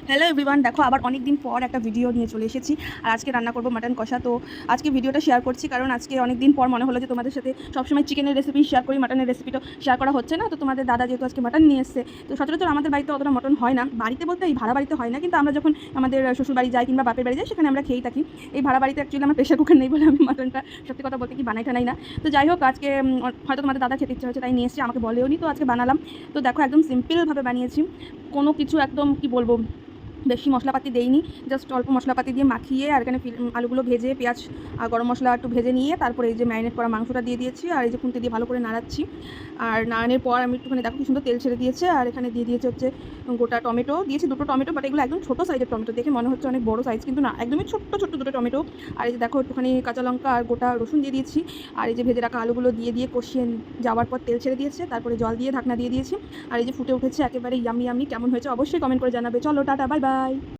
Hello everyone, দেখো আবার অনেক দিন পর একটা ভিডিও নিয়ে চলে এসেছি। আর আজকে রান্না করবো মাটন কষা। তো আজকে ভিডিওটা শেয়ার করছি কারণ আজকে অনেক দিন পর মনে হলো যে তোমাদের সাথে সবসময় চিকেনের রেসিপি শেয়ার করি, মাটনের রেসিপিটা শেয়ার করা হচ্ছে না। তো তোমাদের দাদা যেহেতু আজকে মাটন নিয়ে এসছে, তো সচরাচর আমাদের বাড়িতে অতটা মটন হয় না। বাড়িতে বলতে এই ভাড়া বাড়িতে হয় না, কিন্তু আমরা যখন আমাদের শ্বশুর বাড়ি যাই কিংবা বাপের বাড়ি যাই সেখানে আমরা খেয়েই থাকি। এই ভাড়া বাড়িতে অ্যাকচুয়ালি আমার প্রেশার কুকার নেই বলে আমি মাটনটা সত্যি কথা বলতে কি বানাই টানাই না। তো যাই হোক, আজকে হয়তো তোমাদের দাদা খেতে ইচ্ছে হচ্ছে তাই নিয়ে এসছে, আমাকে বলেও নি, তো আজকে বানালাম। তো দেখো একদম সিম্পলভাবে বানিয়েছি, কোনো কিছু একদম কি বলবো বেশি মশলাপাতি দেইনি, জাস্ট অল্প মশলাপাতি দিয়ে মাখিয়ে আর এখানে আলুগুলো ভেজে পেঁয়াজ আর গরম মশলা একটু ভেজে নিয়ে তারপরে এই যে ম্যারিনেট করা মাংসটা দিয়ে দিয়েছি আর এই যে খুন্তি দিয়ে ভালো করে নাড়াচ্ছি। আর নাড়ানোর পর আমি একটুখানি দেখো কি সুন্দর তেল ছেড়ে দিয়েছে আর এখানে দিয়ে দিয়েছে হচ্ছে গোটা টমেটো দিয়েছি, দুটো টমেটো, বাট এগুলো একদম ছোটো সাইজের টমেটো, দেখে মনে হচ্ছে অনেক বড় সাইজ কিন্তু না, একদমই ছোট্ট ছোট্ট দুটো টমেটো। আর এই যে দেখো একটুখানি কাঁচা লঙ্কা আর গোটা রসুন দিয়ে দিয়েছি আর এই যে ভেজে রাখা আলুগুলো দিয়ে কষিয়ে যাওয়ার পর তেল ছেড়ে দিয়েছে, তারপরে জল দিয়ে ঢাকনা দিয়ে দিয়েছি। আর এই যে ফুটে উঠেছে একেবারে ইয়ামি ইয়ামি, কেমন হয়েছে অবশ্যই কমেন্ট করে জানাবে। চলো টাটা, বাই বাই।